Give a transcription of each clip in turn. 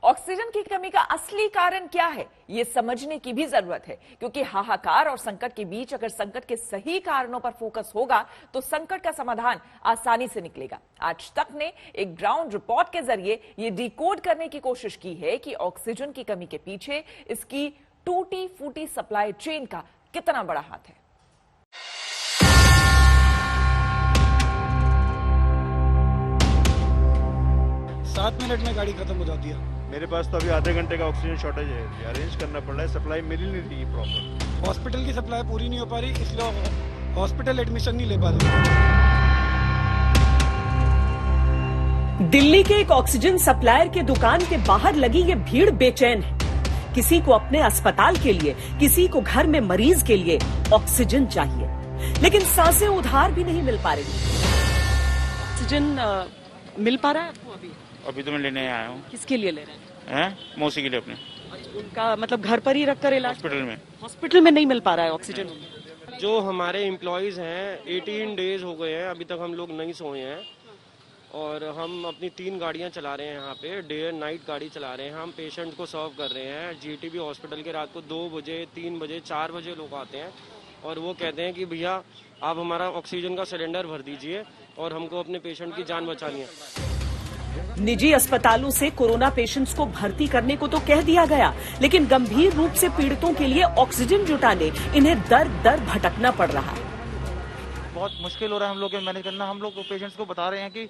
Oxygen की कमी का असली कारण क्या है, ये समझने की भी जरूरत है, क्योंकि हाहाकार और संकट के बीच अगर संकट के सही कारणों पर फोकस होगा तो संकट का समाधान आसानी से निकलेगा। आज तक ने एक ग्राउंड रिपोर्ट के जरिए ये डिकोड करने की कोशिश की है कि ऑक्सीजन की कमी के पीछे इसकी टूटी फूटी सप्लाई चेन का कितना बड़ा हाथ है। सात मिनट में गाड़ी खत्म हो जाती है। मेरे पास तो अभी आधे घंटे का ऑक्सीजन शॉर्टेज है, अरेंज करना पड़ रहा है, सप्लाई मिल ही नहीं रही प्रॉपर। हॉस्पिटल की सप्लाई पूरी नहीं हो पा रही, इसलिए हॉस्पिटल एडमिशन नहीं ले पा रहे। दिल्ली के एक ऑक्सीजन सप्लायर के दुकान के बाहर लगी ये भीड़ बेचैन है। किसी को अपने अस्पताल के लिए, किसी को घर में मरीज के लिए ऑक्सीजन चाहिए, लेकिन सांसें उधार भी नहीं मिल पा रही। ऑक्सीजन मिल पा रहा है आपको? अभी तो मैं लेने आया हूँ। किसके लिए ले रहे हैं? मौसी के लिए अपने। उनका मतलब घर पर ही रखकर इलाज? हॉस्पिटल में नहीं मिल पा रहा है ऑक्सीजन। जो हमारे एम्प्लॉयज हैं 18 डेज हो गए हैं, अभी तक हम लोग नहीं सोए हैं और हम अपनी 3 गाड़ियां चला रहे हैं। यहाँ पे डे एंड नाइट गाड़ी चला रहे हैं। हम पेशेंट को सर्व कर रहे हैं। जीटीबी हॉस्पिटल के रात को 2 बजे, 3 बजे, 4 बजे लोग आते हैं और वो कहते हैं कि भैया आप हमारा ऑक्सीजन का सिलेंडर भर दीजिए और हमको अपने पेशेंट की जान बचानी है। निजी अस्पतालों से कोरोना पेशेंट्स को भर्ती करने को तो कह दिया गया, लेकिन गंभीर रूप से पीड़ितों के लिए ऑक्सीजन जुटाने इन्हें दर दर भटकना पड़ रहा है। बहुत मुश्किल हो रहा है हम लोग को मैनेज करना। हम लोग पेशेंट्स को बता रहे हैं कि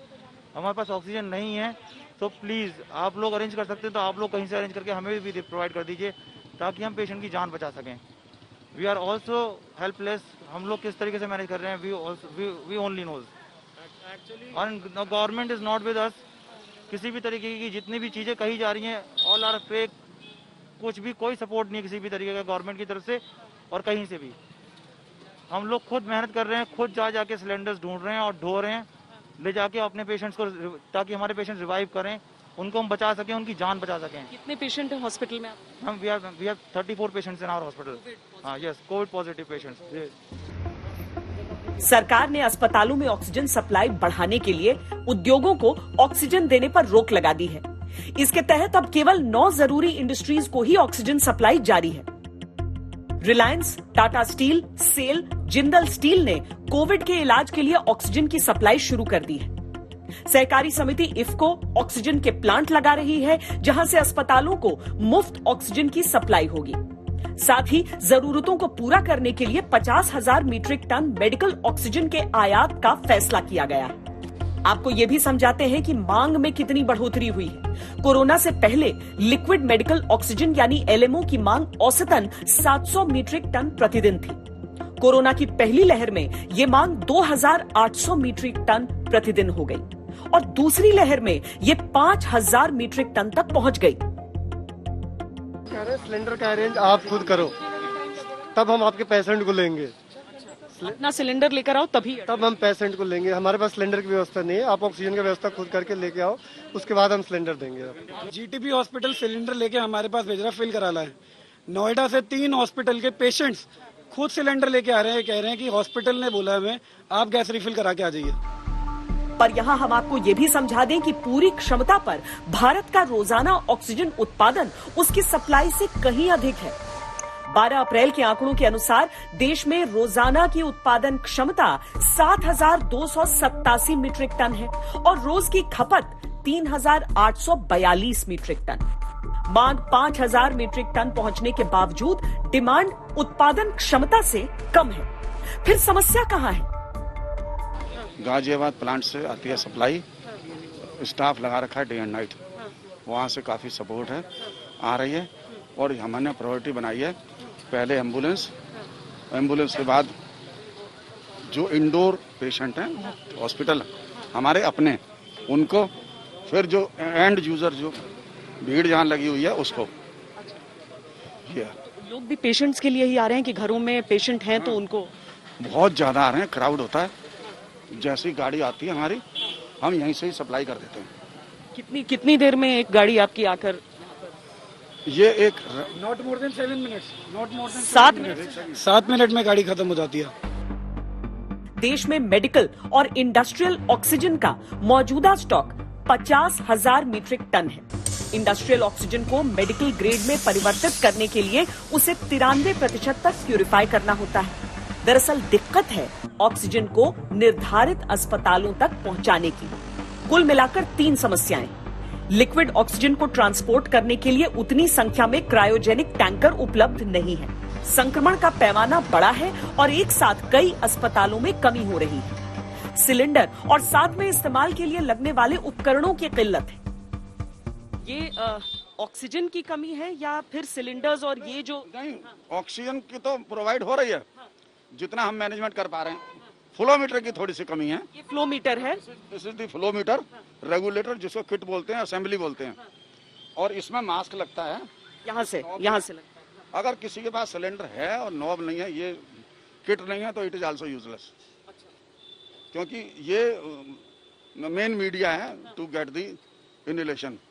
हमारे पास ऑक्सीजन नहीं है, तो प्लीज आप लोग अरेंज कर सकते हैं तो आप लोग कहीं से अरेंज करके हमें भी प्रोवाइड कर दीजिए ताकि हम पेशेंट की जान बचा सकें। We are also helpless. हम लोग किस तरीके से मैनेज कर रहे हैं we only knows. Government is not with us. किसी भी तरीके की जितनी भी चीजें कही जा रही हैं ऑल आर फेक। कुछ भी कोई सपोर्ट नहीं है किसी भी तरीके का गवर्नमेंट की तरफ से और कहीं से भी। हम लोग खुद मेहनत कर रहे हैं, खुद जाके सिलेंडर्स ढूंढ रहे हैं और ढो रहे हैं ले जाके अपने पेशेंट्स को, ताकि हमारे पेशेंट्स रिवाइव करें, उनको हम बचा सकें, उनकी जान बचा सकें। कितने पेशेंट हैं हॉस्पिटल में? हम we have 34 patients in our hospital. हाँ, यस, कोविड पॉजिटिव पेशेंट्स। सरकार ने अस्पतालों में ऑक्सीजन सप्लाई बढ़ाने के लिए उद्योगों को ऑक्सीजन देने पर रोक लगा दी है। इसके तहत अब केवल 9 जरूरी इंडस्ट्रीज को ही ऑक्सीजन सप्लाई जारी है। रिलायंस, टाटा स्टील, सेल, जिंदल स्टील ने कोविड के इलाज के लिए ऑक्सीजन की सप्लाई शुरू कर दी है। सहकारी समिति इफ्को ऑक्सीजन के प्लांट लगा रही है, जहां से अस्पतालों को मुफ्त ऑक्सीजन की सप्लाई होगी। साथ ही जरूरतों को पूरा करने के लिए 50,000 मीट्रिक टन मेडिकल ऑक्सीजन के आयात का फैसला किया गया है। आपको ये भी समझाते हैं कि मांग में कितनी बढ़ोतरी हुई है। कोरोना से पहले लिक्विड मेडिकल ऑक्सीजन यानी एलएमओ की मांग औसतन 700 मीट्रिक टन प्रतिदिन थी। कोरोना की पहली लहर में ये मांग 2,800 मीट्रिक टन प्रतिदिन हो गई और दूसरी लहर में ये 5,000 मीट्रिक टन तक पहुंच गई। सिलेंडर का अरेंज आप खुद करो, तब हम आपके पेशेंट को लेंगे। अपना सिलेंडर लेकर आओ तब हम पेशेंट को लेंगे। हमारे पास सिलेंडर की व्यवस्था नहीं है। आप ऑक्सीजन की व्यवस्था खुद करके लेके आओ, उसके बाद हम सिलेंडर देंगे। जीटीबी हॉस्पिटल सिलेंडर लेके हमारे पास भेज रहा, फिल करा ला है। नोएडा से 3 हॉस्पिटल के पेशेंट्स खुद सिलेंडर लेके आ रहे हैं, कह रहे हैं कि हॉस्पिटल ने बोला हमें आप गैस रिफिल करा के आ जाइए। पर यहाँ हम आपको ये भी समझा दें कि पूरी क्षमता पर भारत का रोजाना ऑक्सीजन उत्पादन उसकी सप्लाई से कहीं अधिक है। 12 अप्रैल के आंकड़ों के अनुसार देश में रोजाना की उत्पादन क्षमता 7,287 मीट्रिक टन है और रोज की खपत 3,842 मीट्रिक टन। मांग 5,000 मीट्रिक टन पहुंचने के बावजूद डिमांड उत्पादन क्षमता से कम है। फिर समस्या कहां है? गाजियाबाद प्लांट से आती है सप्लाई, स्टाफ लगा रखा है डे एंड नाइट, वहाँ से काफ़ी सपोर्ट है, आ रही है और हमने प्रायोरिटी बनाई है। पहले एम्बुलेंस के बाद जो इंडोर पेशेंट हैं हॉस्पिटल हमारे अपने, उनको, फिर जो एंड यूजर जो भीड़ जहाँ लगी हुई है उसको। लोग भी पेशेंट्स के लिए ही आ रहे हैं कि घरों में पेशेंट हैं तो उनको? बहुत ज़्यादा आ रहे हैं, क्राउड होता है। जैसी गाड़ी आती है हमारी, हम यहीं से ही सप्लाई कर देते हैं। कितनी देर में एक गाड़ी आपकी आकर? ये एक not more than 7 minutes, 7 minute में गाड़ी खत्म हो जाती है। देश में मेडिकल और इंडस्ट्रियल ऑक्सीजन का मौजूदा स्टॉक 50,000 मीट्रिक टन है। इंडस्ट्रियल ऑक्सीजन को मेडिकल ग्रेड में परिवर्तित करने के लिए उसे 93% तक प्यूरिफाई करना होता है। दरअसल दिक्कत है ऑक्सीजन को निर्धारित अस्पतालों तक पहुंचाने की। कुल मिलाकर 3 समस्याएं। लिक्विड ऑक्सीजन को ट्रांसपोर्ट करने के लिए उतनी संख्या में क्रायोजेनिक टैंकर उपलब्ध नहीं है। संक्रमण का पैमाना बड़ा है और एक साथ कई अस्पतालों में कमी हो रही है। सिलेंडर और साथ में इस्तेमाल के लिए लगने वाले उपकरणों की किल्लत है। ये ऑक्सीजन की कमी है या फिर सिलेंडर्स और ये जो नहीं, ऑक्सीजन की तो प्रोवाइड हो रही है जितना हम मैनेजमेंट कर पा रहे हैं। फ्लोमीटर की थोड़ी सी कमी है। ये फ्लो मीटर है, this is the flowmeter regulator, जिसको किट बोलते हैं, असेंबली बोलते हैं, और इसमें मास्क लगता है। यहाँ से अगर किसी के पास सिलेंडर है और नॉब नहीं है, ये किट नहीं है, तो इट इज आल्सो यूजलेस, क्योंकि ये मेन मीडिया है टू गेट द इनहेलेशन।